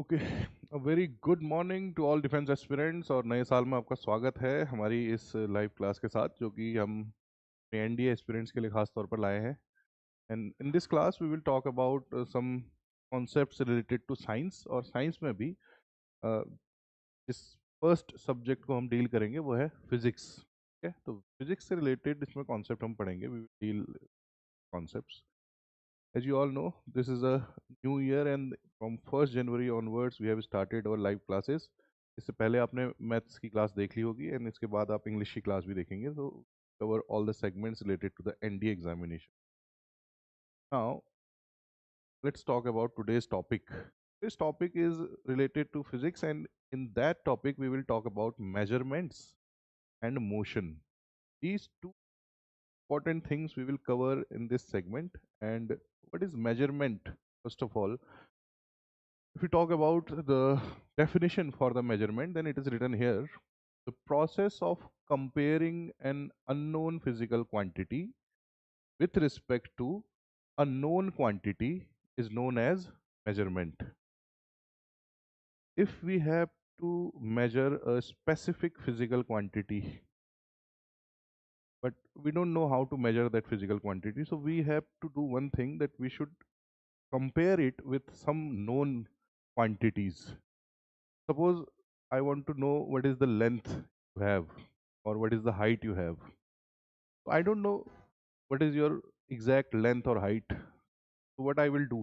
Okay, a very good morning to all defence aspirants. और नए साल में आपका स्वागत है हमारी इस लाइव क्लास के साथ, जो कि हम एनडीए एस्पिरेंट्स के लिए खास तौर पर लाए हैं। And in this class we will talk about some concepts related to science. और साइंस में भी जिस फर्स्ट सब्जेक्ट को हम डील करेंगे वो है फिजिक्स। ठीक है, तो फिजिक्स से रिलेटेड इसमें कॉन्सेप्ट हम पढ़ेंगे। We will deal concepts. As you all know, this is a new year, and from 1st January onwards, we have started our live classes. इससे पहले आपने मैथ्स की क्लास देख ली होगी, एंड इसके बाद आप इंग्लिश की क्लास भी देखेंगे। तो cover all the segments related to the NDA examination. Now let's talk about today's topic. This topic is related to physics, and in that topic we will talk about measurements and motion. These two important things we will cover in this segment. And what is measurement? First of all, if we talk about the definition for the measurement, then it is written here: the process of comparing an unknown physical quantity with respect to a known quantity is known as measurement. If we have to measure a specific physical quantity, but we don't know how to measure that physical quantity, so we have to do one thing, that we should compare it with some known quantities. Suppose I want to know what is the length you have, or what is the height you have. So I don't know what is your exact length or height. So what I will do,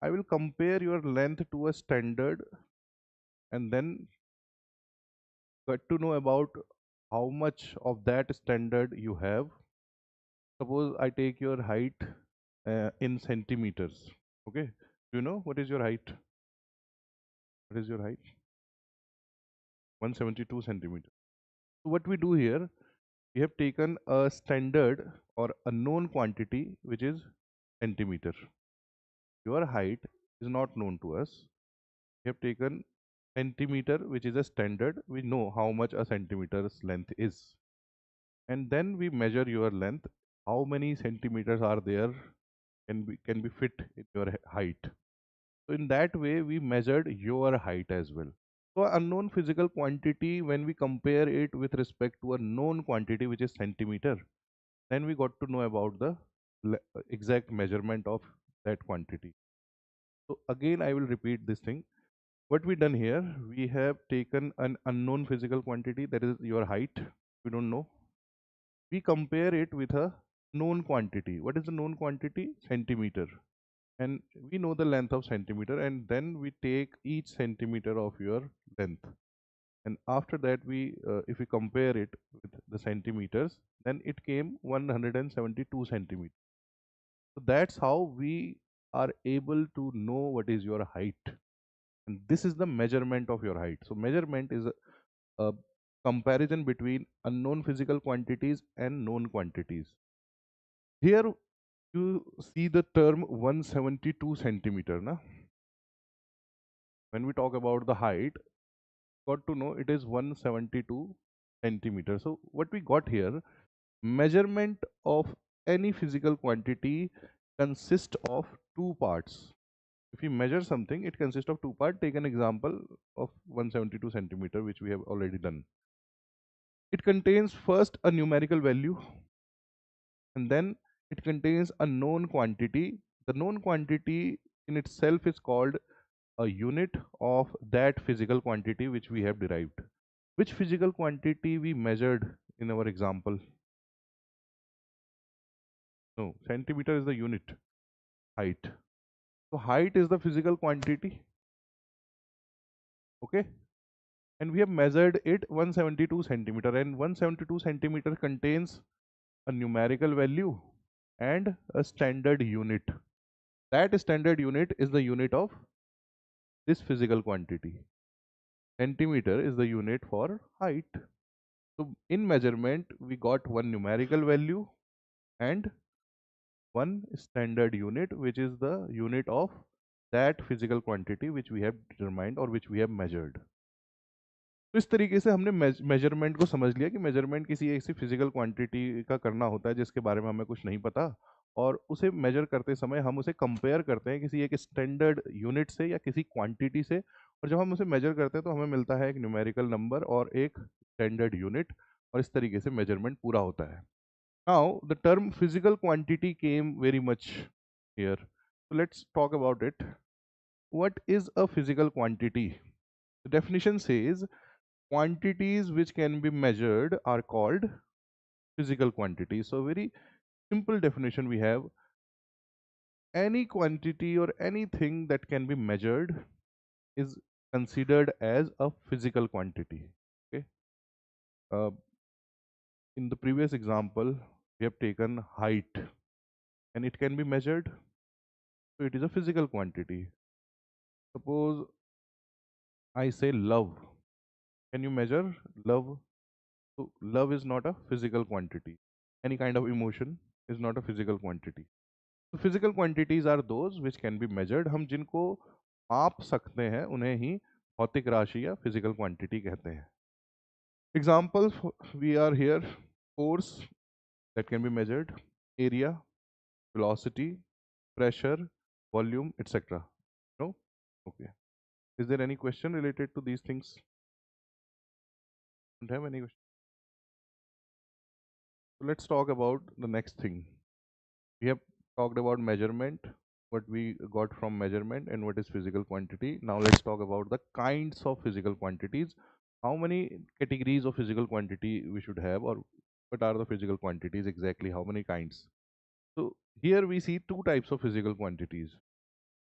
I will compare your length to a standard, and then get to know about how much of that standard you have. Suppose I take your height in centimeters. Okay, do you know what is your height? What is your height? 172 centimeters. So what we do here, we have taken a standard or a known quantity, which is centimeter. Your height is not known to us. We have taken centimeter, which is a standard. We know how much a centimeter's length is. And then we measure your length. How many centimeters are there can be fit in your height. So in that way, we measured your height as well. So unknown physical quantity, when we compare it with respect to a known quantity, which is centimeter, then we got to know about the exact measurement of that quantity. So again, I will repeat this thing. What we done here, we have taken an unknown physical quantity, that is your height. We don't know. We compare it with a known quantity. What is the known quantity? Centimeter. And we know the length of centimeter, and then we take each centimeter of your length. And after that, if we compare it with the centimeters, then it came 172 centimeters. So that's how we are able to know what is your height. And this is the measurement of your height. So measurement is a comparison between unknown physical quantities and known quantities. Here you see the term 172 centimeter. Na? When we talk about the height, got to know it is 172 centimeter. So what we got here, measurement of any physical quantity consists of two parts. If we measure something, it consists of two parts. Take an example of 172 centimeter, which we have already done. It contains first a numerical value, and then it contains a known quantity. The known quantity in itself is called a unit of that physical quantity which we have derived. Which physical quantity we measured in our example? No, centimeter is the unit, height. So height is the physical quantity, okay? And we have measured it 172 centimeter, and 172 centimeter contains a numerical value and a standard unit. That standard unit is the unit of this physical quantity. Centimeter is the unit for height. So in measurement, we got one numerical value and one standard unit, which is the unit of that physical quantity which we have determined or which we have measured. तो इस तरीके से हमने measurement को समझ लिया कि measurement किसी ऐसी फिजिकल क्वांटिटी का करना होता है जिसके बारे में हमें कुछ नहीं पता, और उसे मेजर करते समय हम उसे कंपेयर करते हैं किसी एक स्टैंडर्ड यूनिट से या किसी क्वांटिटी से, और जब हम उसे मेजर करते हैं तो हमें मिलता है एक न्यूमेरिकल नंबर और एक स्टैंडर्ड यूनिट, और इस तरीके से मेजरमेंट पूरा होता है. Now the term physical quantity came very much here, so let's talk about it. What is a physical quantity? The definition says quantities which can be measured are called physical quantities. So very simple definition we have: any quantity or anything that can be measured is considered as a physical quantity. Okay. Uh, in the previous example, we have taken height, and it can be measured, so it is a physical quantity. Suppose I say love. Can you measure love? So love is not a physical quantity. Any kind of emotion is not a physical quantity. So physical quantities are those which can be measured. हम जिनको माप सकते हैं उन्हें ही भौतिक राशि या physical quantity कहते हैं. Examples we are here: force that can be measured, area, velocity, pressure, volume, etc. No? Okay. Is there any question related to these things? Don't have any question. So let's talk about the next thing. We have talked about measurement, what we got from measurement, and what is physical quantity. Now let's talk about the kinds of physical quantities. How many categories of physical quantity we should have, or what are the physical quantities exactly? How many kinds? So here we see two types of physical quantities.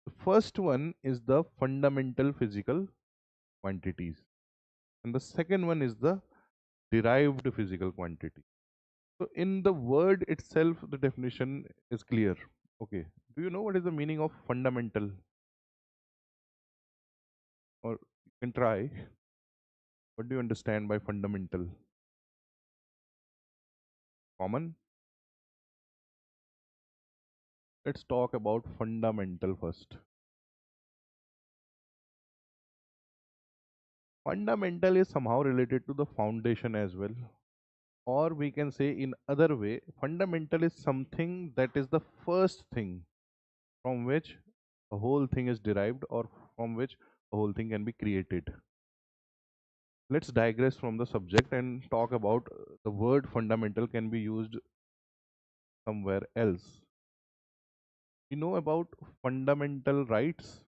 The first one is the fundamental physical quantities, and the second one is the derived physical quantity. So in the word itself, the definition is clear. Okay. Do you know what is the meaning of fundamental? Or you can try. What do you understand by fundamental? Common? Let's talk about fundamental first. Fundamental is somehow related to the foundation as well. Or we can say in other way, fundamental is something that is the first thing from which a whole thing is derived, or from which a whole thing can be created. Let's digress from the subject and talk about the word fundamental can be used somewhere else. You know about fundamental rights?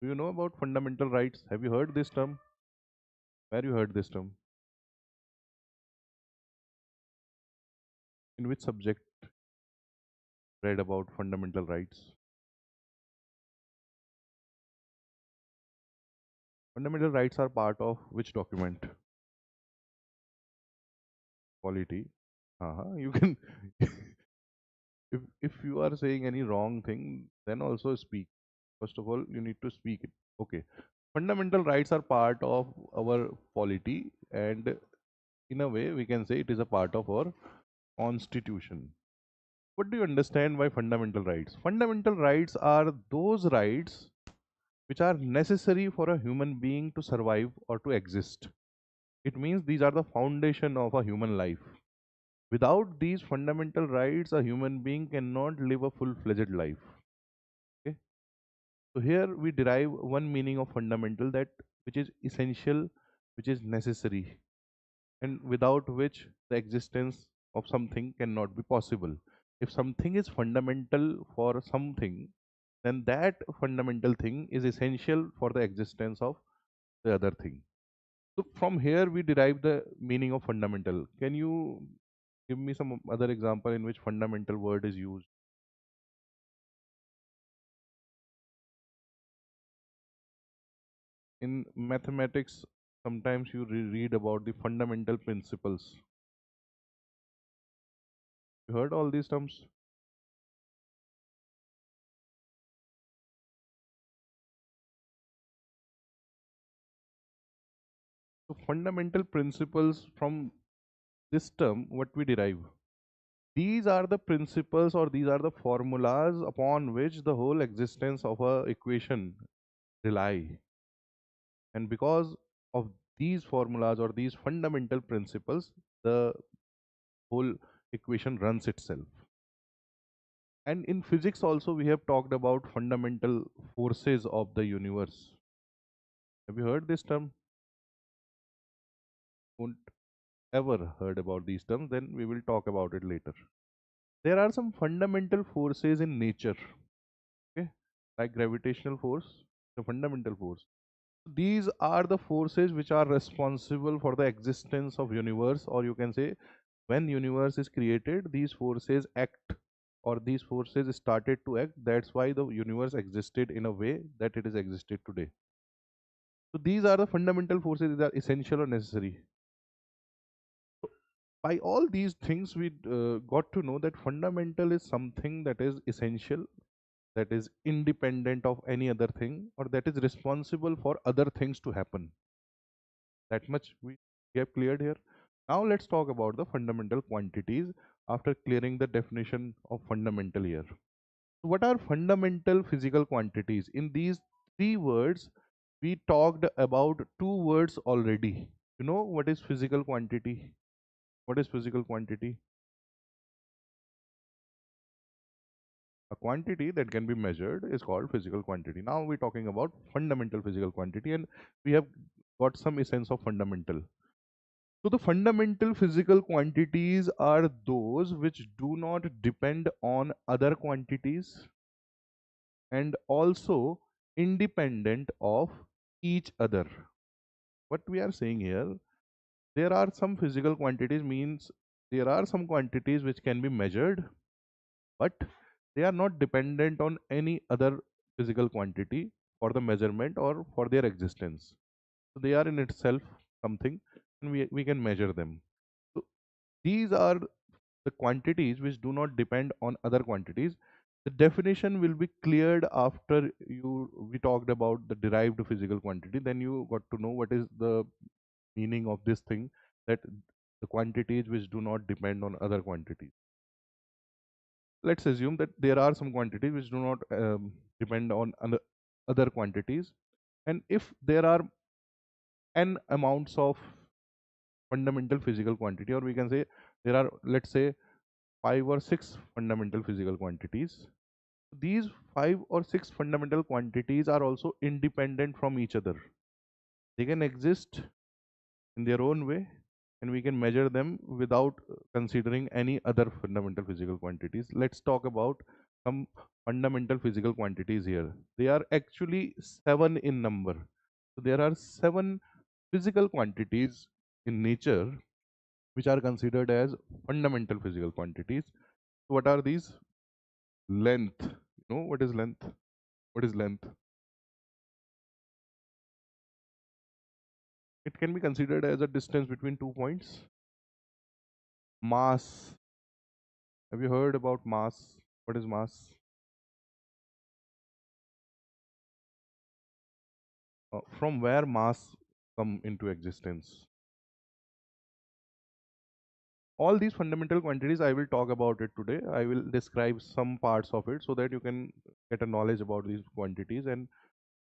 Do you know about fundamental rights? Have you heard this term? Where you heard this term? In which subject read about fundamental rights? Fundamental rights are part of which document? Polity. You can if you are saying any wrong thing, then also speak. First of all, you need to speak it. Okay. Fundamental rights are part of our polity, and in a way we can say it is a part of our constitution. What do you understand by fundamental rights? Fundamental rights are those rights which are necessary for a human being to survive or to exist. It means these are the foundation of a human life. Without these fundamental rights, a human being cannot live a full-fledged life. Okay? So here we derive one meaning of fundamental, that which is essential, which is necessary, and without which the existence of something cannot be possible. If something is fundamental for something, then that fundamental thing is essential for the existence of the other thing. So from here we derive the meaning of fundamental. Can you give me some other example in which fundamental word is used? In mathematics, sometimes you read about the fundamental principles. You heard all these terms? So fundamental principles, from this term, what we derive? These are the principles, or these are the formulas upon which the whole existence of a equation rely. And because of these formulas or these fundamental principles, the whole equation runs itself. And in physics also we have talked about fundamental forces of the universe. Have you heard this term? Don't ever heard about these terms, then we will talk about it later. There are some fundamental forces in nature, okay, like gravitational force, the fundamental force. These are the forces which are responsible for the existence of universe, or you can say when universe is created, these forces act, or these forces started to act. That's why the universe existed in a way that it is existed today. So these are the fundamental forces that are essential or necessary. By all these things, we got to know that fundamental is something that is essential, that is independent of any other thing, or that is responsible for other things to happen. That much we have cleared here. Now let's talk about the fundamental quantities after clearing the definition of fundamental here. So what are fundamental physical quantities? In these three words, we talked about two words already. You know what is physical quantity? What is physical quantity? A quantity that can be measured is called physical quantity. Now we're talking about fundamental physical quantity, and we have got some essence of fundamental. So the fundamental physical quantities are those which do not depend on other quantities and also independent of each other. What we are saying here, there are some physical quantities, means there are some quantities which can be measured, but they are not dependent on any other physical quantity for the measurement or for their existence. So they are in itself something, and we can measure them. So these are the quantities which do not depend on other quantities. The definition will be cleared after we talked about the derived physical quantity. Then you got to know what is the meaning of this thing, that the quantities which do not depend on other quantities. Let's assume that there are some quantities which do not depend on other quantities, and if there are n amounts of fundamental physical quantity, or we can say there are, let's say, 5 or 6 fundamental physical quantities. These 5 or 6 fundamental quantities are also independent from each other. They can exist in their own way, and we can measure them without considering any other fundamental physical quantities. Let's talk about some fundamental physical quantities here. They are actually 7 in number. So there are 7 physical quantities in nature which are considered as fundamental physical quantities. So what are these? Length. You know what is length? What is length? It can be considered as a distance between 2 points. Mass. Have you heard about mass? What is mass? From where mass come into existence? All these fundamental quantities, I will talk about it today. I will describe some parts of it so that you can get a knowledge about these quantities, and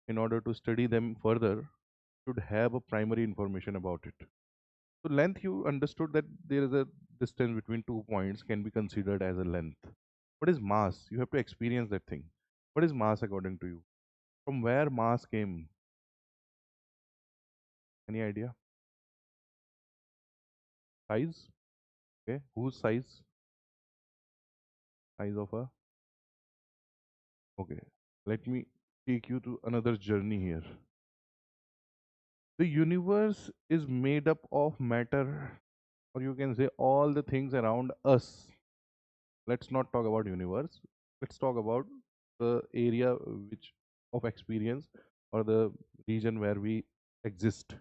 in order to study them further, should have a primary information about it. So length, you understood that there is a distance between 2 points can be considered as a length. What is mass? You have to experience that thing. What is mass according to you? From where mass came? Any idea? Size? Okay. Whose size? Size of a. Okay. Let me take you to another journey here. The universe is made up of matter, or you can say all the things around us. Let's not talk about universe. Let's talk about the area which of experience, or the region where we exist.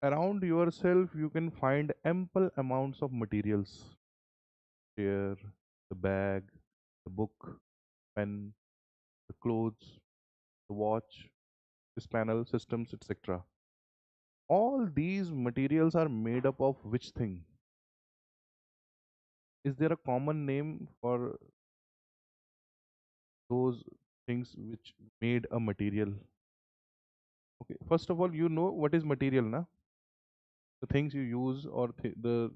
Around yourself, you can find ample amounts of materials: chair, the bag, the book, pen, the clothes, the watch, this panel, systems, etc. All these materials are made up of which thing? Is there a common name for those things which made a material? Okay, first of all, you know what is material, na? The things you use, or the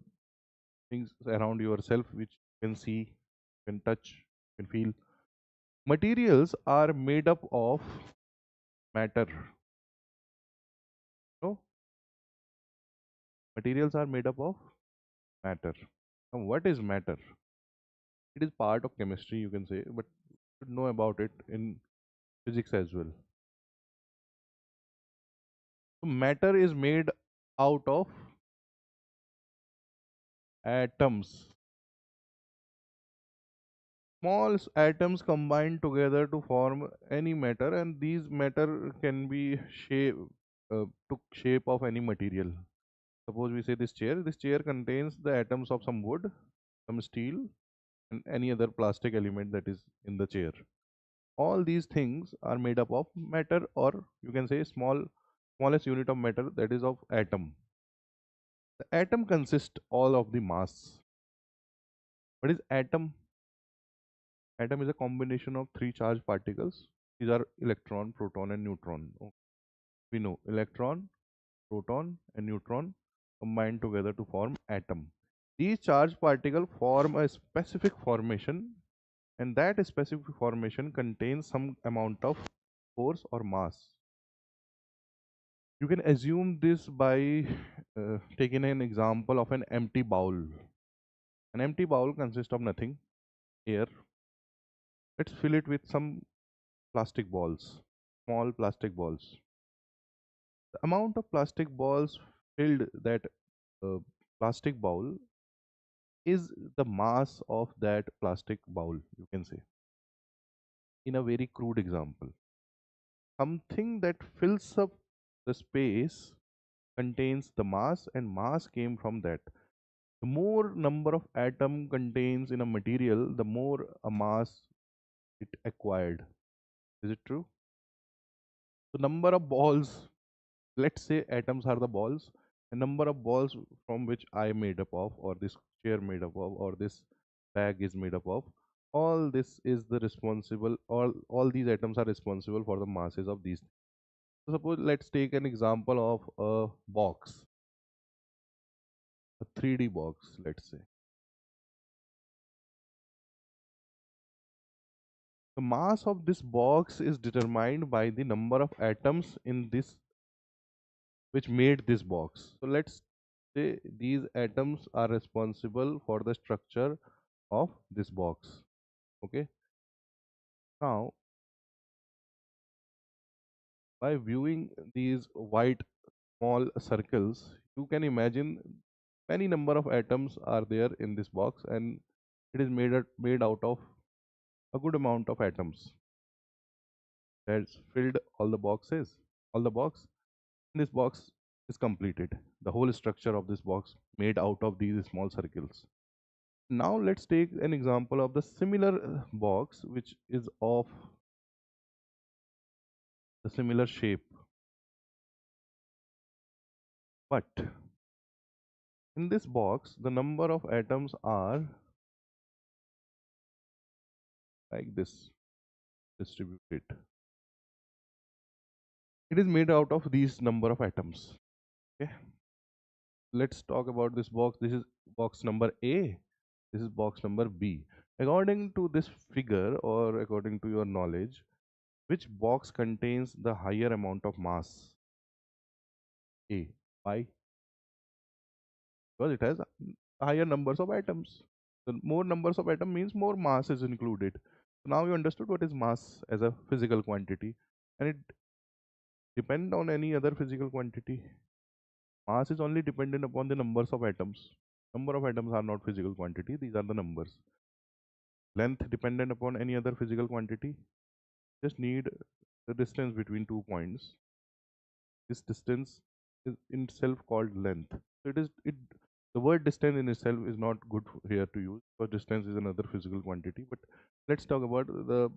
things around yourself which can see, can touch, can feel. Materials are made up of matter. No, materials are made up of matter. Now, what is matter? It is part of chemistry, you can say, but you should know about it in physics as well. So, matter is made out of atoms. Small atoms combine together to form any matter, and these matter can be took shape of any material. Suppose we say this chair. This chair contains the atoms of some wood, some steel, and any other plastic element that is in the chair. All these things are made up of matter, or you can say smallest unit of matter, that is of atom. The atom consists all of the mass. What is atom? Atom is a combination of three charged particles. These are electron, proton, and neutron. We know electron, proton, and neutron combine together to form atom. These charged particles form a specific formation, and that specific formation contains some amount of force or mass. You can assume this by taking an example of an empty bowl. An empty bowl consists of nothing, air. Let's fill it with some plastic balls, small plastic balls. The amount of plastic balls filled that uh, plastic bowl is the mass of that plastic bowl, you can say. In a very crude example, something that fills up the space contains the mass, and mass came from that. The more number of atom contains in a material, the more a mass it acquired. Is it true? The number of balls, let's say atoms are the balls, the number of balls from which I made up of, or this chair made up of, or this bag is made up of, all this is the responsible, all these atoms are responsible for the masses of these. So suppose let's take an example of a box, a 3D box, let's say. The mass of this box is determined by the number of atoms in this which made this box. So let's say these atoms are responsible for the structure of this box. Okay. Now, by viewing these white small circles, you can imagine many number of atoms are there in this box, and it is made out of a good amount of atoms that's filled all the boxes, all the box. This box is completed. The whole structure of this box made out of these small circles. Now let's take an example of the similar box which is of the similar shape. But in this box, the number of atoms are like this, distributed. It is made out of these number of atoms. Okay. Let's talk about this box. This is box number A. This is box number B. According to this figure, or according to your knowledge, which box contains the higher amount of mass? A. Why? Because it has higher numbers of atoms. The more numbers of atom means more mass is included. So now you understood what is mass as a physical quantity, and it depend on any other physical quantity. Mass is only dependent upon the numbers of atoms. Number of atoms are not physical quantity, these are the numbers. Length dependent upon any other physical quantity. Just need the distance between 2 points. This distance is in itself called length. So it the word distance in itself is not good here to use, because distance is another physical quantity. But let's talk about the,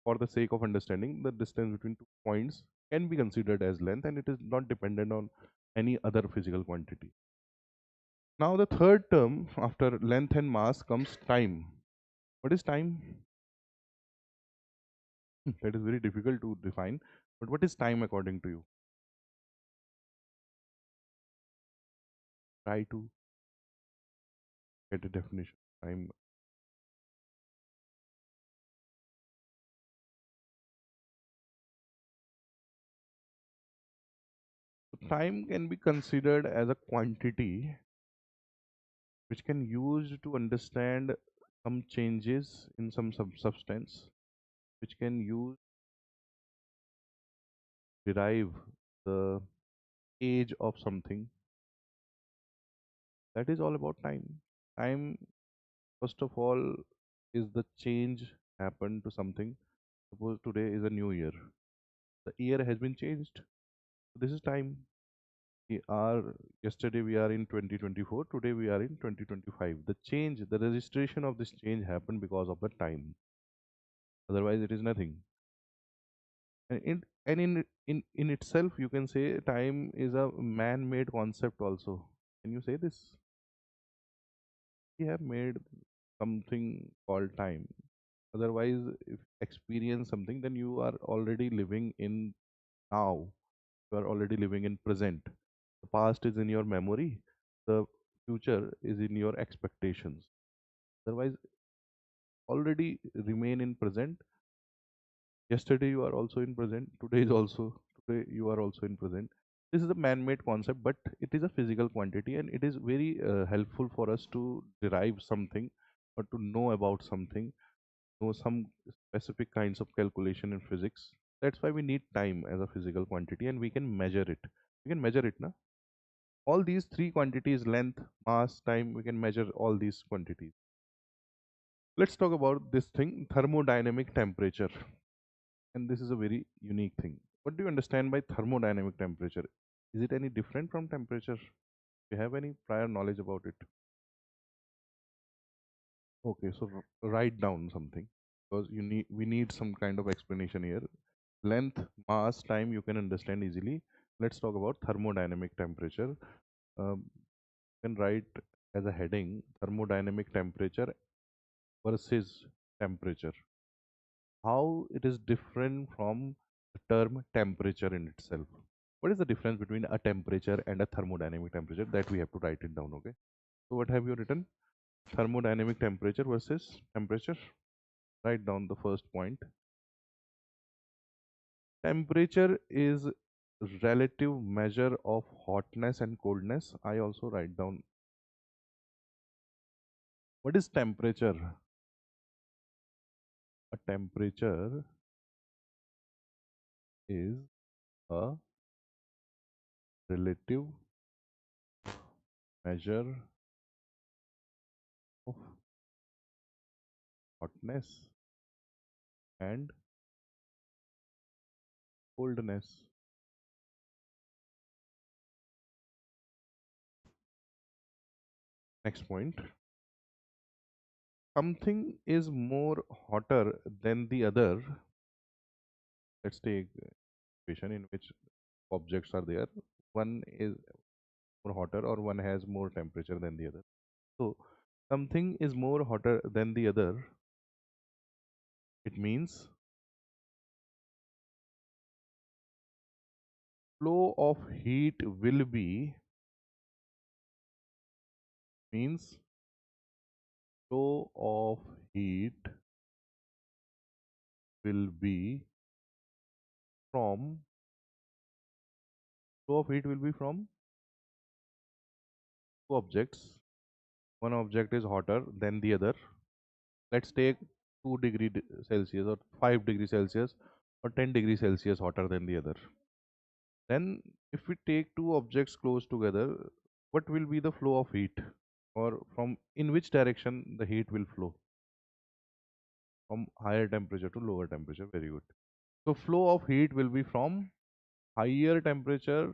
for the sake of understanding, the distance between 2 points can be considered as length, and it is not dependent on any other physical quantity. Now the third term after length and mass comes time. What is time? That is very difficult to define. But what is time according to you? Try to get a definition of time. Time can be considered as a quantity which can used to understand some changes in some substance, which can use derive the age of something. That is all about time. Time, first of all, is the change happened to something. Suppose today is a new year, the year has been changed. This is time. We are Yesterday we are in 2024, today we are in 2025. The change, the registration of this change happened because of the time, otherwise it is nothing. And in itself you can say time is a man-made concept also. Can you say this? We have made something called time. Otherwise, if experience something, then you are already living in now. You are already living in present. The past is in your memory. The future is in your expectations. Otherwise, already remain in present. Yesterday you are also in present. Today you are also in present. This is a man-made concept, but it is a physical quantity, and it is very helpful for us to derive something or to know about something, know some specific kinds of calculation in physics. That's why we need time as a physical quantity, and we can measure it. We can measure it, na? All these three quantities, length, mass, time, we can measure all these quantities. Let's talk about this thing, thermodynamic temperature. And this is a very unique thing. What do you understand by thermodynamic temperature? Is it any different from temperature? Do you have any prior knowledge about it? Okay, so write down something, because we need some kind of explanation here. Length, mass, time you can understand easily. Let's talk about thermodynamic temperature. You can write as a heading thermodynamic temperature versus temperature. How it is different from the term temperature in itself. What is the difference between a temperature and a thermodynamic temperature? That we have to write it down. Okay, so what have you written? Thermodynamic temperature versus temperature. Write down the first point. Temperature is relative measure of hotness and coldness. I also write down. What is temperature? A temperature is a relative measure of hotness and coldness. Next point. Something is more hotter than the other. Let's take a situation in which objects are there. One is more hotter, or one has more temperature than the other. So something is more hotter than the other. It means flow of heat will be, means flow of heat will be from flow of heat will be from two objects. One object is hotter than the other. Let's take 2 degree Celsius or 5 degree Celsius or 10 degree Celsius hotter than the other. Then if we take two objects close together, what will be the flow of heat, or from in which direction the heat will flow? From higher temperature to lower temperature. Very good. So flow of heat will be from higher temperature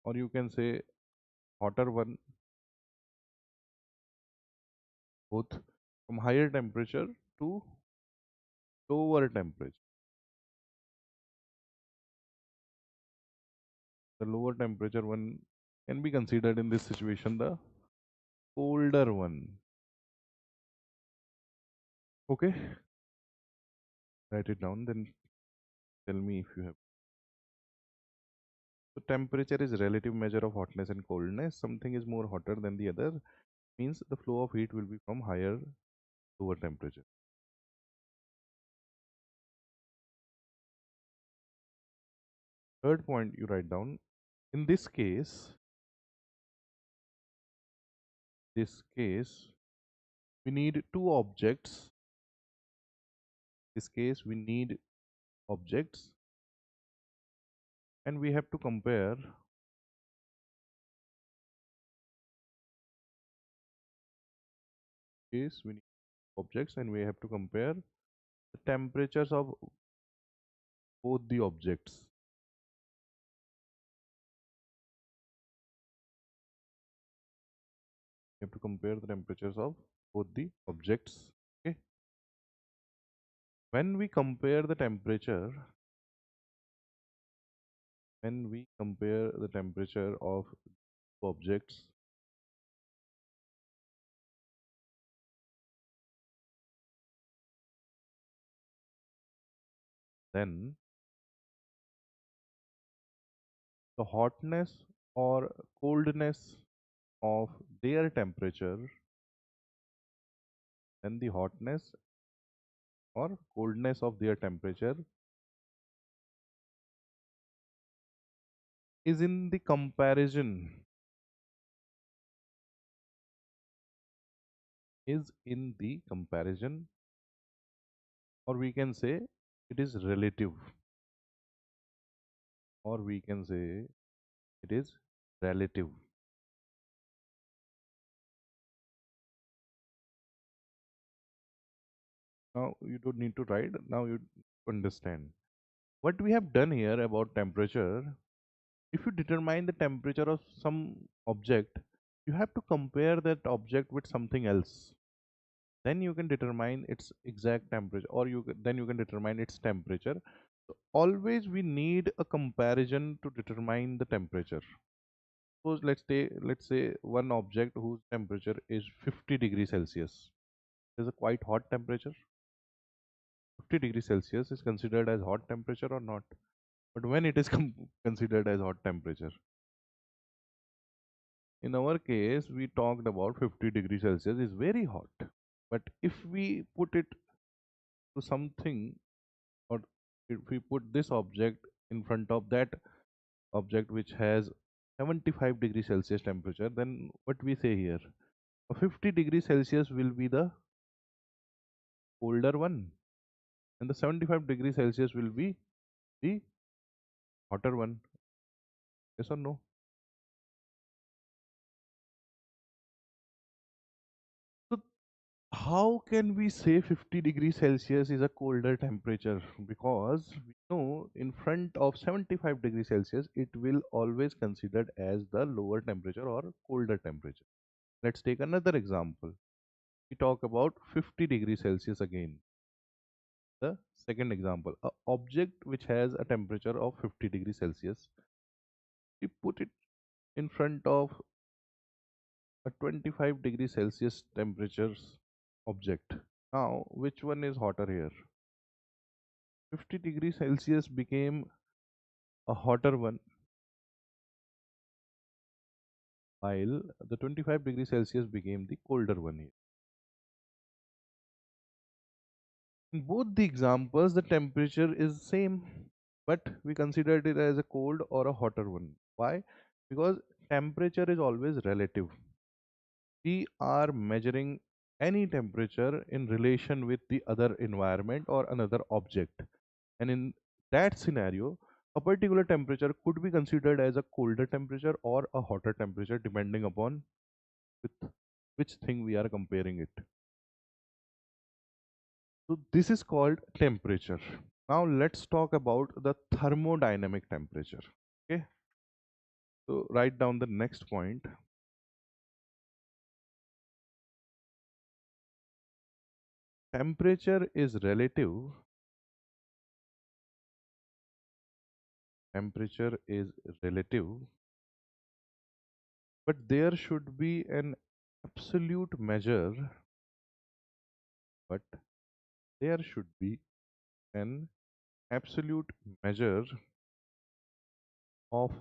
or you can say hotter one, both, from higher temperature to lower temperature. The lower temperature one can be considered in this situation the colder one. Okay, write it down, then tell me if you have. So temperature is relative measure of hotness and coldness. Something is more hotter than the other, means the flow of heat will be from higher lower temperature. Third point you write down. In this case, we need two objects. This case, we need objects, and we have to compare. Case we need objects, and we have to compare the temperatures of both the objects. We have to compare the temperatures of both the objects. Okay. When we compare the temperature, when we compare the temperature of objects, then the hotness or coldness of their temperature, then the hotness or coldness of their temperature is in the comparison, is in the comparison, or we can say it is relative, or we can say it is relative. Now you don't need to write, now you understand what we have done here about temperature. If you determine the temperature of some object, you have to compare that object with something else, then you can determine its exact temperature, or then you can determine its temperature. So always we need a comparison to determine the temperature. Suppose let's say one object whose temperature is 50 degrees Celsius is a quite hot temperature. 50 degrees Celsius is considered as hot temperature or not? But when it is considered as hot temperature, in our case we talked about 50 degrees Celsius is very hot. But if we put it to something, or if we put this object in front of that object which has 75 degrees Celsius temperature, then what we say here, a 50 degrees Celsius will be the colder one, and the 75 degrees Celsius will be the hotter one. Yes or no? So how can we say 50 degrees Celsius is a colder temperature? Because we know in front of 75 degrees Celsius, it will always considered as the lower temperature or colder temperature. Let's take another example. We talk about 50 degrees Celsius again. The second example, a object which has a temperature of 50 degrees Celsius, we put it in front of a 25 degrees Celsius temperatures object. Now, which one is hotter here? 50 degrees Celsius became a hotter one, while the 25 degrees Celsius became the colder one here. In both the examples, the temperature is same, but we considered it as a cold or a hotter one. Why? Because temperature is always relative. We are measuring any temperature in relation with the other environment or another object, and in that scenario a particular temperature could be considered as a colder temperature or a hotter temperature depending upon with which thing we are comparing it. So this is called temperature. Now let's talk about the thermodynamic temperature. Okay, so write down the next point. Temperature is relative. Temperature is relative, but there should be an absolute measure. But there should be an absolute measure of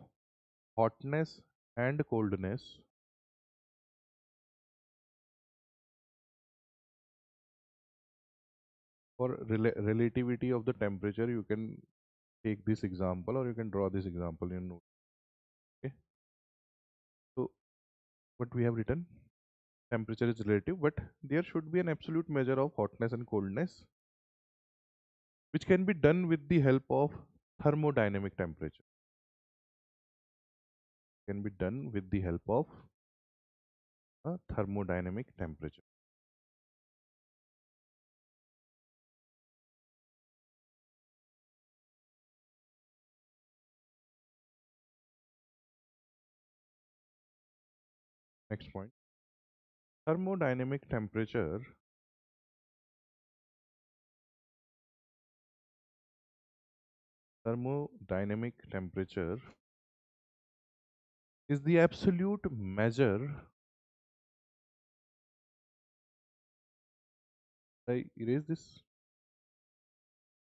hotness and coldness. For relativity of the temperature, you can take this example, or you can draw this example in note. Okay. So what we have written, temperature is relative, but there should be an absolute measure of hotness and coldness, which can be done with the help of thermodynamic temperature. Can be done with the help of a thermodynamic temperature. Next point. Thermodynamic temperature thermodynamic temperature is the absolute measure. I erase this.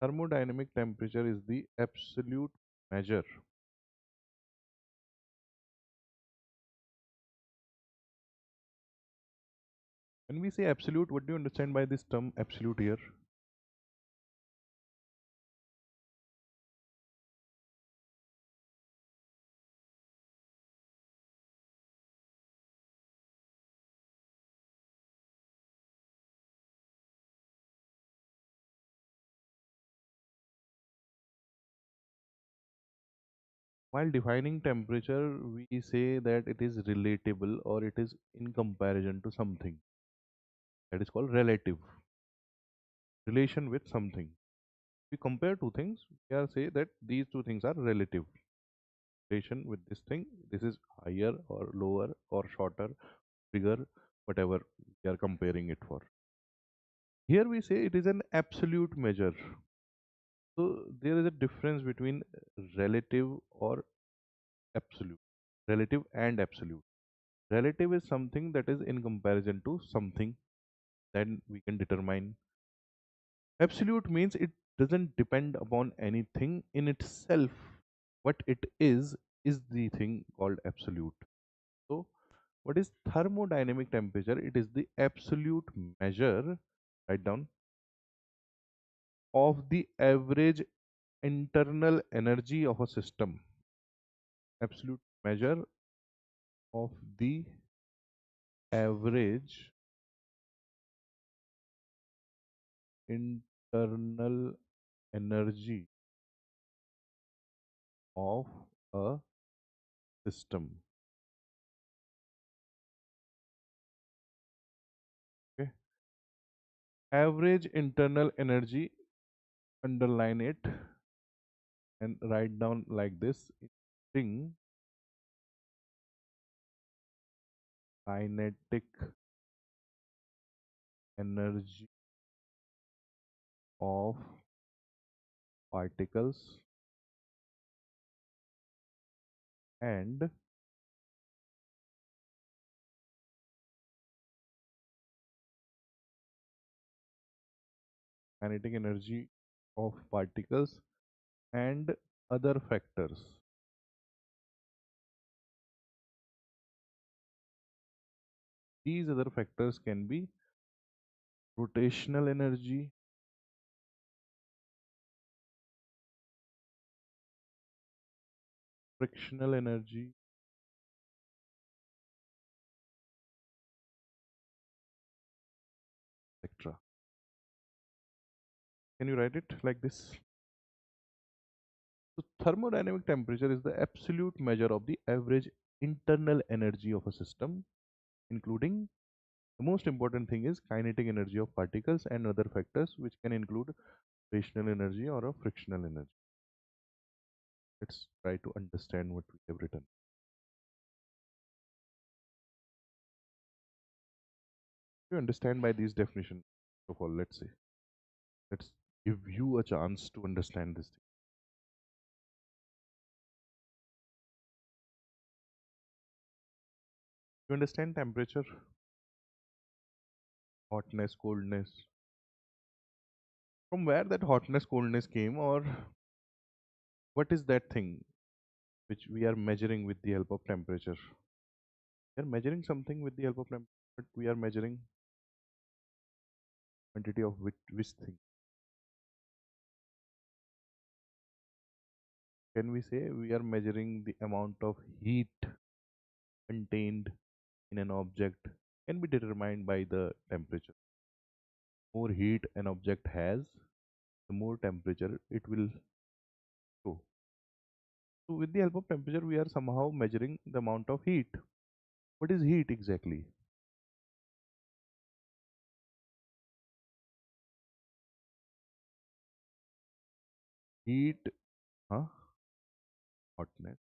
Thermodynamic temperature is the absolute measure. When we say absolute, what do you understand by this term absolute here? While defining temperature, we say that it is relatable or it is in comparison to something. That is called relative. Relation with something. We compare two things, we are say that these two things are relative. Relation with this thing, this is higher or lower or shorter, bigger, whatever we are comparing it for. Here we say it is an absolute measure. So there is a difference between relative or absolute. Relative and absolute. Relative is something that is in comparison to something, then we can determine. Absolute means it doesn't depend upon anything in itself. What it is the thing called absolute. So what is thermodynamic temperature? It is the absolute measure, write down, of the average internal energy of a system. Absolute measure of the average internal energy of a system. Okay. Average internal energy, underline it and write down like this: thing kinetic energy of particles and kinetic energy of particles and other factors. These other factors can be rotational energy, frictional energy, etc. Can you write it like this? So thermodynamic temperature is the absolute measure of the average internal energy of a system, including the most important thing is kinetic energy of particles and other factors, which can include rotational energy or a frictional energy. Let's try to understand what we have written. You understand by these definitions. First of all, let's give you a chance to understand this thing. You understand temperature, hotness, coldness. From where that hotness, coldness came, or what is that thing which we are measuring with the help of temperature? We are measuring something with the help of temperature, but we are measuring quantity of which thing? can we say we are measuring the amount of heat contained in an object can be determined by the temperature. More heat an object has, the more temperature it will show. So with the help of temperature, we are somehow measuring the amount of heat. What is heat exactly? Heat, huh? Hotness.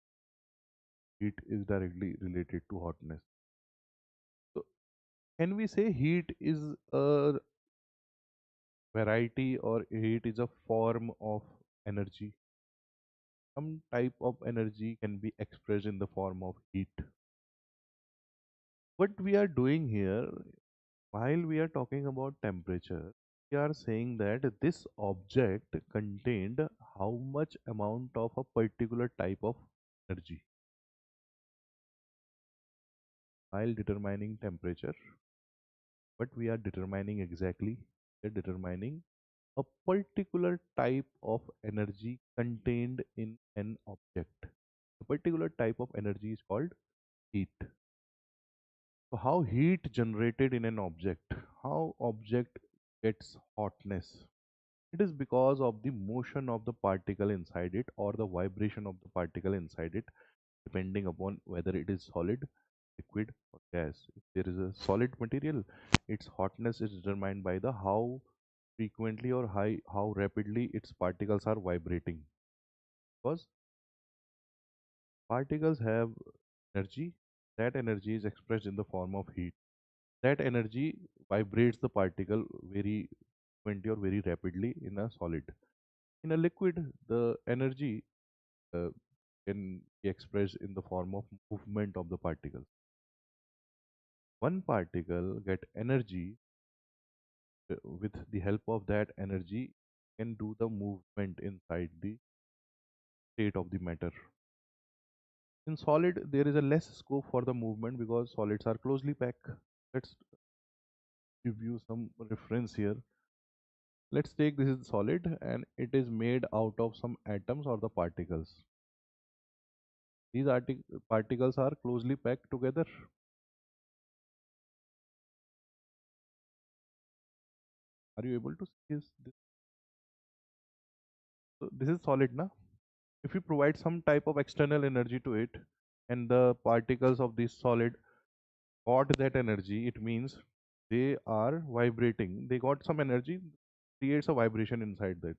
Heat is directly related to hotness. So can we say heat is a variety or heat is a form of energy? Some type of energy can be expressed in the form of heat. What we are doing here, while we are talking about temperature, we are saying that this object contained how much amount of a particular type of energy. While determining temperature, what we are determining exactly? We are determining a particular type of energy contained in an object. A particular type of energy is called heat. So how heat generated in an object? How object gets hotness? It is because of the motion of the particle inside it or the vibration of the particle inside it, depending upon whether it is solid, liquid, or gas. If there is a solid material, its hotness is determined by the how frequently or how rapidly its particles are vibrating. Because particles have energy, that energy is expressed in the form of heat. That energy vibrates the particle very frequently or very rapidly in a solid. In a liquid, the energy uh, can be expressed in the form of movement of the particles. One particle get energy, with the help of that energy can do the movement inside the state of the matter. In solid, there is a less scope for the movement because solids are closely packed. Let's give you some reference here. Let's take this is solid and it is made out of some atoms or the particles. These particles are closely packed together. Are you able to see this? So this is solid now. If you provide some type of external energy to it and the particles of this solid got that energy, it means they are vibrating. They got some energy, creates a vibration inside that.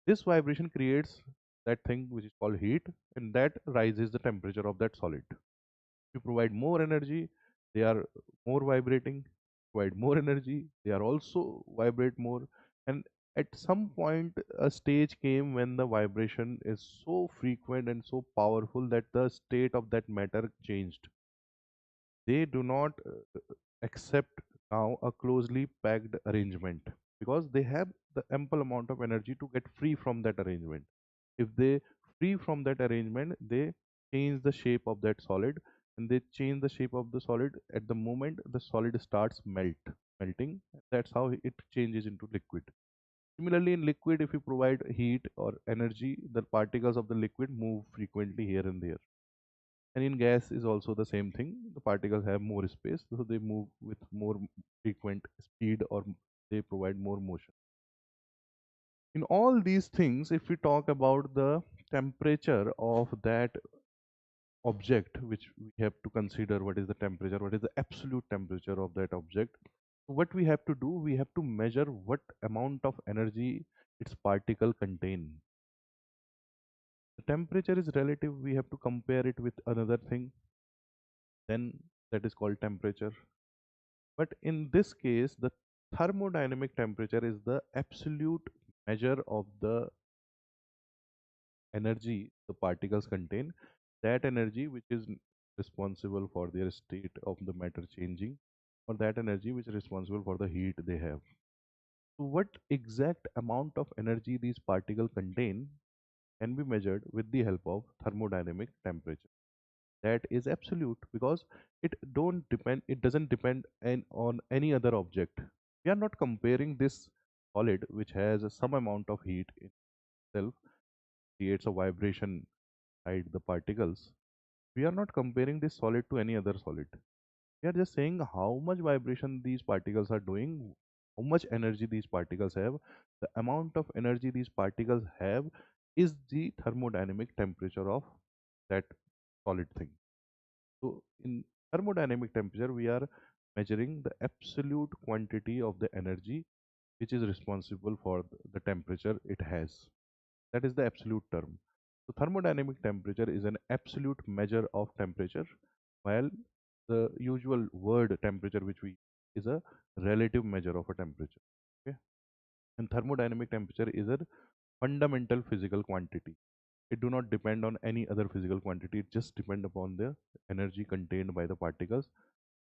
This vibration creates that thing which is called heat, and that rises the temperature of that solid. If you provide more energy, they are more vibrating. Provide more energy, they are also vibrate more. And at some point, a stage came when the vibration is so frequent and so powerful that the state of that matter changed. They do not accept now a closely packed arrangement because they have the ample amount of energy to get free from that arrangement. If they free from that arrangement, they change the shape of that solid, and they change the shape of the solid at the moment the solid starts melting. That's how it changes into liquid. Similarly, in liquid, if you provide heat or energy, the particles of the liquid move frequently here and there. And in gas is also the same thing. The particles have more space, so they move with more frequent speed or they provide more motion. In all these things, if we talk about the temperature of that object, which we have to consider what is the temperature, what is the absolute temperature of that object. So what we have to do, we have to measure what amount of energy its particle contain. The temperature is relative, we have to compare it with another thing, then that is called temperature. But in this case, the thermodynamic temperature is the absolute measure of the energy the particles contain, that energy which is responsible for their state of the matter changing, or that energy which is responsible for the heat they have. So what exact amount of energy these particles contain can be measured with the help of thermodynamic temperature. That is absolute because it doesn't depend on any other object. We are not comparing this solid which has some amount of heat in itself, creates a vibration inside the particles, we are not comparing this solid to any other solid. We are just saying how much vibration these particles are doing, how much energy these particles have. The amount of energy these particles have is the thermodynamic temperature of that solid thing. So in thermodynamic temperature, we are measuring the absolute quantity of the energy which is responsible for the temperature it has. That is the absolute term. So thermodynamic temperature is an absolute measure of temperature, while the usual word temperature which we is a relative measure of a temperature. Okay. And thermodynamic temperature is a fundamental physical quantity. It do not depend on any other physical quantity. It just depend upon the energy contained by the particles.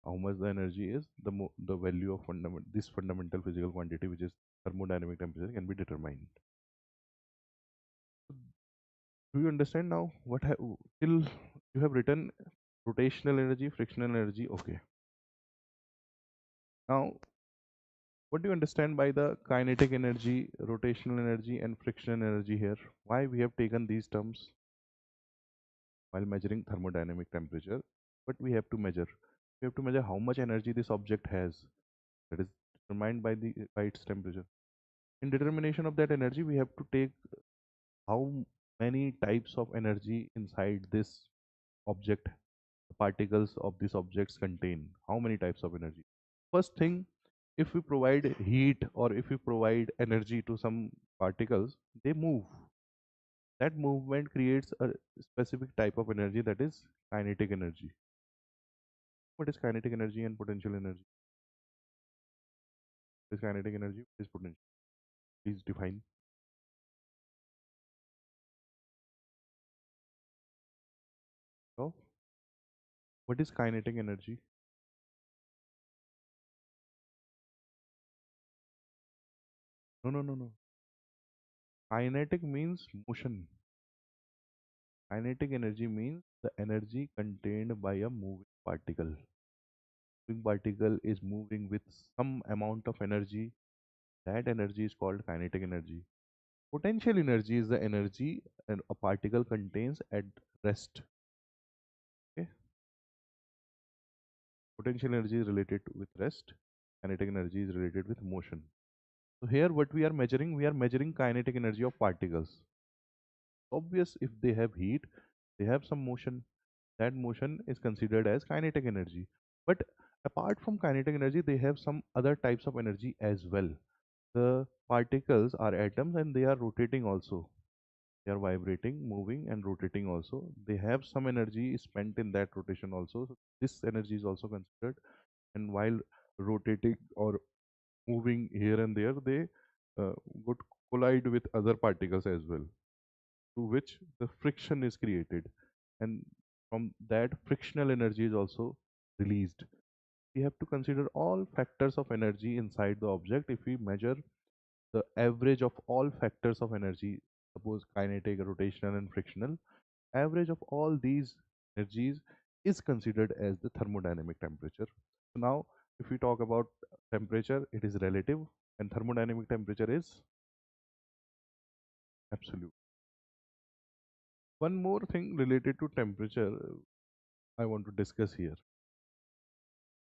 How much the energy is, the value of this fundamental physical quantity, which is thermodynamic temperature, can be determined. Do you understand now what till you have written rotational energy, frictional energy? Okay. Now, what do you understand by the kinetic energy, rotational energy, and frictional energy here? Why we have taken these terms while measuring thermodynamic temperature? But we have to measure. We have to measure how much energy this object has. That is determined by its temperature. In determination of that energy, we have to take how many types of energy inside this object, the particles of these objects contain, how many types of energy. First thing, if we provide heat or if we provide energy to some particles, they move. That movement creates a specific type of energy, that is kinetic energy. What is kinetic energy and potential energy? What is kinetic energy? What is potential? Please define. So, what is kinetic energy? No, no, no, no. Kinetic means motion. Kinetic energy means the energy contained by a moving particle. Moving particle is moving with some amount of energy. That energy is called kinetic energy. Potential energy is the energy a particle contains at rest. Okay? Potential energy is related with rest. Kinetic energy is related with motion. So here what we are measuring kinetic energy of particles. Obvious, if they have heat, they have some motion. That motion is considered as kinetic energy. But apart from kinetic energy, they have some other types of energy as well. The particles are atoms and they are rotating also. They are vibrating, moving, and rotating also. They have some energy spent in that rotation also. So this energy is also considered. And while rotating or moving here and there, they would collide with other particles as well, through which the friction is created. And from that, frictional energy is also released. We have to consider all factors of energy inside the object. If we measure the average of all factors of energy, suppose kinetic, rotational, and frictional, average of all these energies is considered as the thermodynamic temperature. So now, if we talk about temperature, it is relative, and thermodynamic temperature is absolute. One more thing related to temperature I want to discuss here.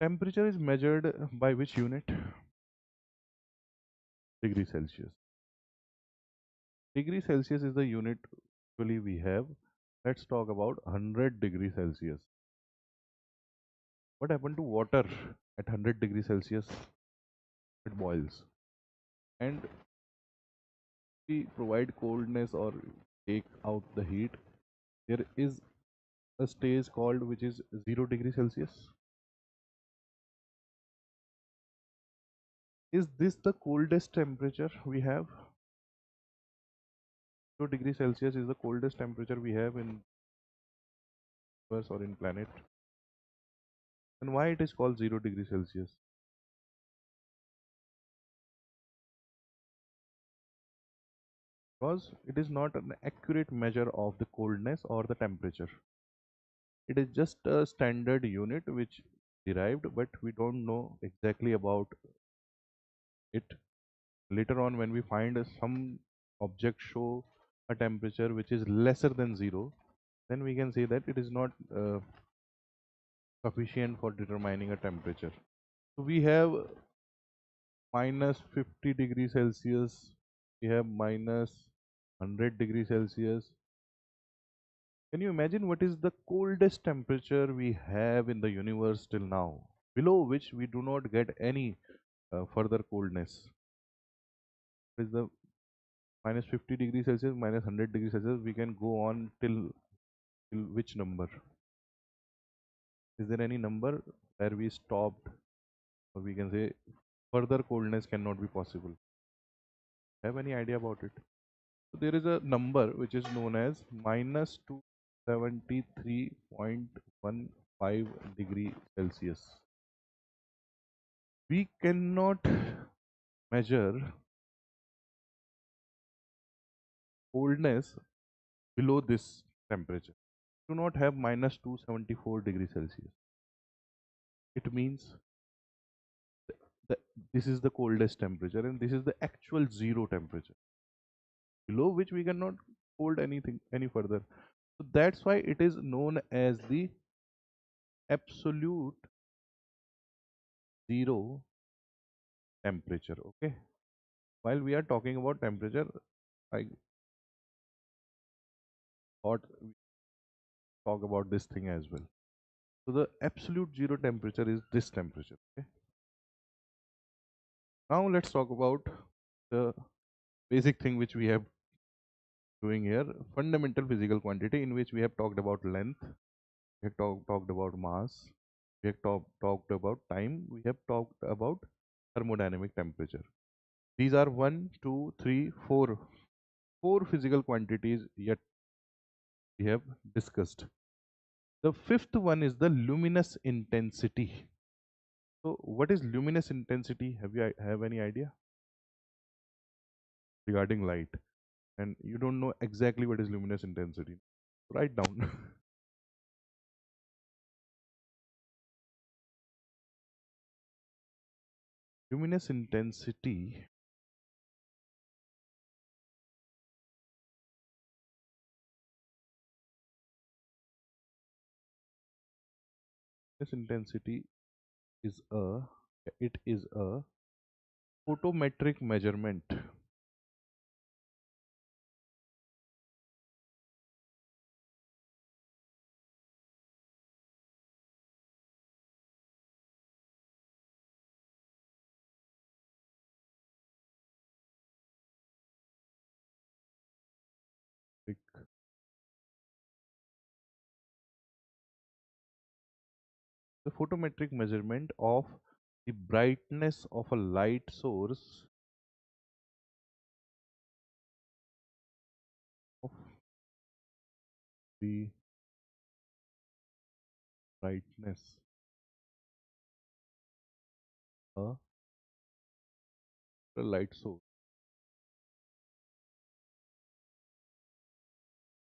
Temperature is measured by which unit? Degree Celsius. Degree Celsius is the unit usually we have. Let's talk about 100 degrees Celsius. What happened to water at 100 degrees Celsius? It boils. And we provide coldness or take out the heat. There is a stage called which is 0 degrees Celsius. Is this the coldest temperature we have? 0 degrees Celsius is the coldest temperature we have in universe or in planet. And why it is called 0 degrees Celsius? Because it is not an accurate measure of the coldness or the temperature. It is just a standard unit which derived, but we don't know exactly about it. Later on, when we find some object show a temperature which is lesser than 0, then we can say that it is not sufficient for determining a temperature. So we have minus 50 degrees Celsius, we have minus 100 degrees Celsius. Can you imagine what is the coldest temperature we have in the universe till now, below which we do not get any further coldness? What is the minus 50 degrees Celsius, minus 100 degrees Celsius? We can go on till which number? Is there any number where we stopped, or we can say further coldness cannot be possible? Have any idea about it? So there is a number which is known as minus 273.15 degree Celsius. We cannot measure coldness below this temperature. Do not have minus 274 degrees Celsius. It means that this is the coldest temperature and this is the actual zero temperature, below which we cannot hold anything any further. So that's why it is known as the absolute zero temperature. Okay, while we are talking about temperature, I thought we talk about this thing as well. So the absolute zero temperature is this temperature. Okay, now let's talk about the basic thing which we have doing here, fundamental physical quantity, in which we have talked about length, we have talked about mass, we have talked about time, we have talked about thermodynamic temperature. These are one, two, three, four physical quantities yet we have discussed. The fifth one is the luminous intensity. So what is luminous intensity? Have you have any idea regarding light? And you don't know exactly what is luminous intensity. Write down. Luminous intensity luminous intensity is a photometric measurement like the photometric measurement of the brightness of a light source of the brightness of a light source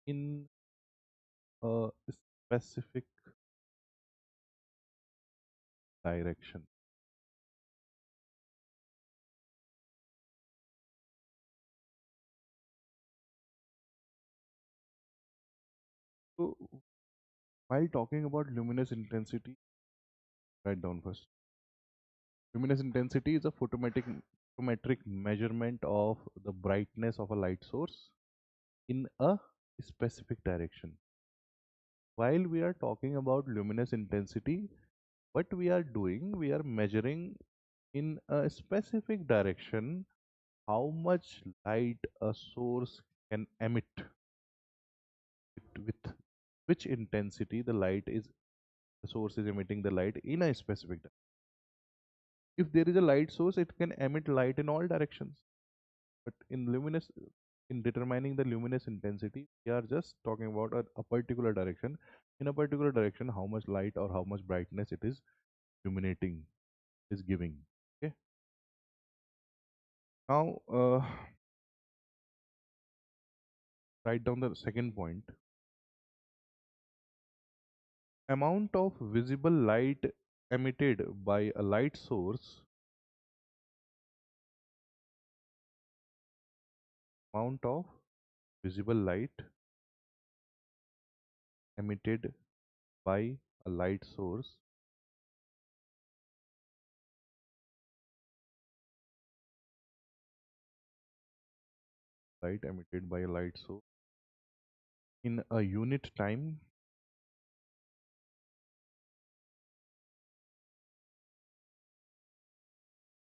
in a specific direction. So while talking about luminous intensity, write down first. Luminous intensity is a photometric measurement of the brightness of a light source in a specific direction. While we are talking about luminous intensity, what we are doing, we are measuring in a specific direction how much light a source can emit, with which intensity the source is emitting the light in a specific direction. If there is a light source, it can emit light in all directions. But in determining the luminous intensity, we are just talking about a particular direction. In a particular direction, how much light or how much brightness it is illuminating, is giving. Okay. Now, write down the second point. Amount of visible light emitted by a light source, amount of visible light emitted by a light source light emitted by a light source in a unit time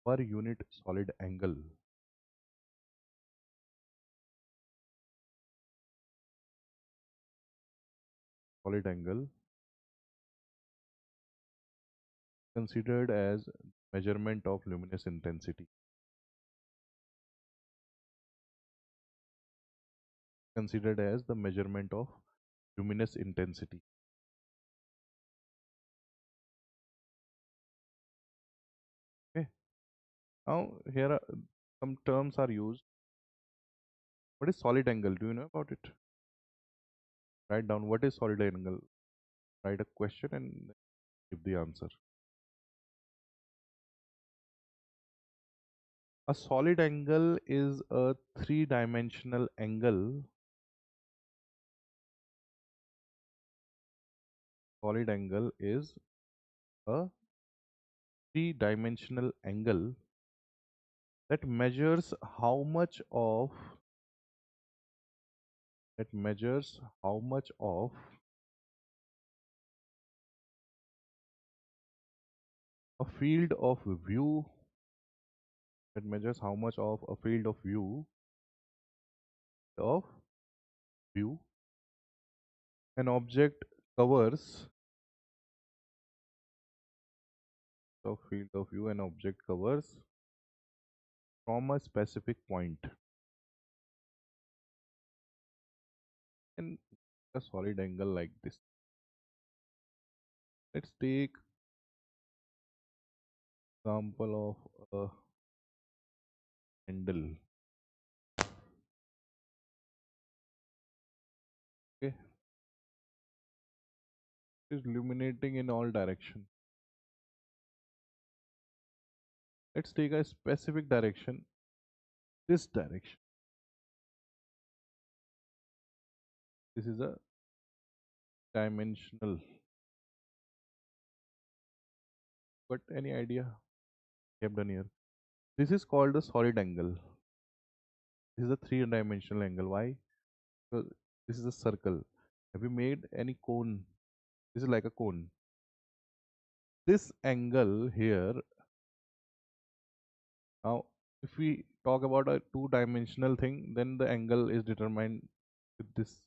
per unit solid angle considered as measurement of luminous intensity considered as the measurement of luminous intensity. Okay, now here are some terms are used. What is solid angle? Do you know about it? Write down what is solid angle. Write a question and give the answer. A solid angle is a three-dimensional angle. Solid angle is a three-dimensional angle that measures how much of that measures how much of a field of view that measures how much of a field of view an object covers the field of view an object covers from a specific point. And a solid angle like this. Let's take example of a candle. Okay, it is illuminating in all direction. Let's take a specific direction, this direction. This is a dimensional. But any idea we have done here? This is called a solid angle. This is a three-dimensional angle. Why? Because this is a circle. Have you made any cone? This is like a cone. This angle here, now if we talk about a two-dimensional thing, then the angle is determined with this.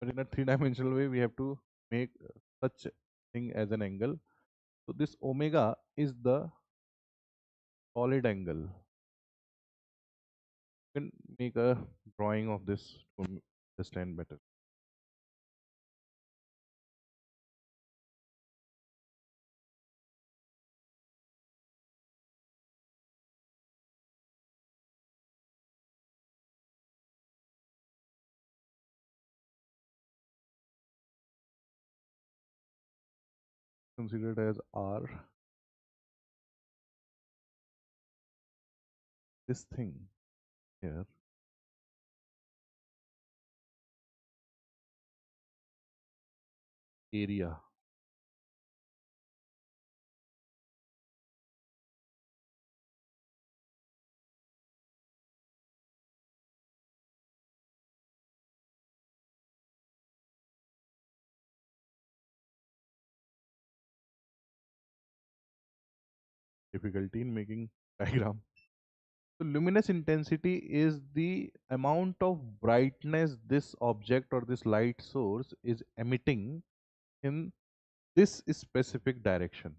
But in a three-dimensional way, we have to make such thing as an angle. So this omega is the solid angle. You can make a drawing of this to understand better. Considered as R. This thing here area. Difficulty in making diagram. So luminous intensity is the amount of brightness this object or this light source is emitting in this specific direction.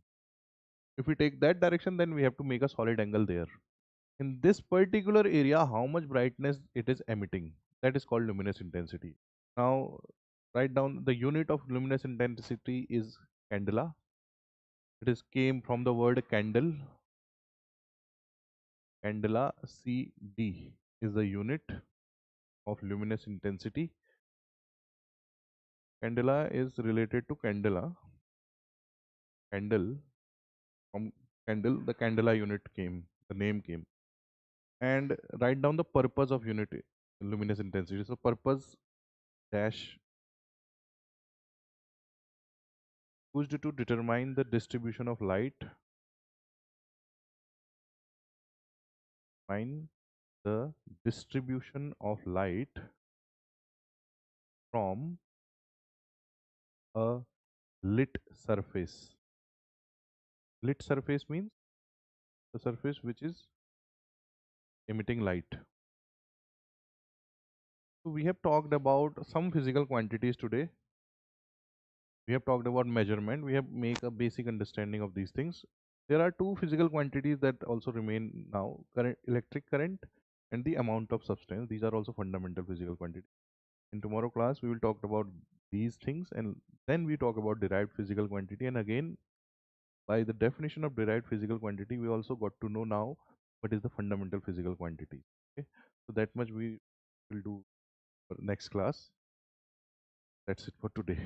If we take that direction, then we have to make a solid angle there. In this particular area, how much brightness it is emitting, that is called luminous intensity. Now write down the unit of luminous intensity is candela. It is came from the word candle. Candela CD is the unit of luminous intensity. Candela is related to candela. Candle, from candle, the candela unit came, the name came. And write down the purpose of unit luminous intensity. So purpose dash used to determine the distribution of light, find the distribution of light from a lit surface. Lit surface means the surface which is emitting light. So we have talked about some physical quantities today. We have talked about measurement. We have make a basic understanding of these things. There are two physical quantities that also remain now: current, electric current, and the amount of substance. These are also fundamental physical quantities. In tomorrow class, we will talk about these things, and then we talk about derived physical quantity. And again, by the definition of derived physical quantity, we also got to know now what is the fundamental physical quantity. Okay, so that much we will do for next class. That's it for today.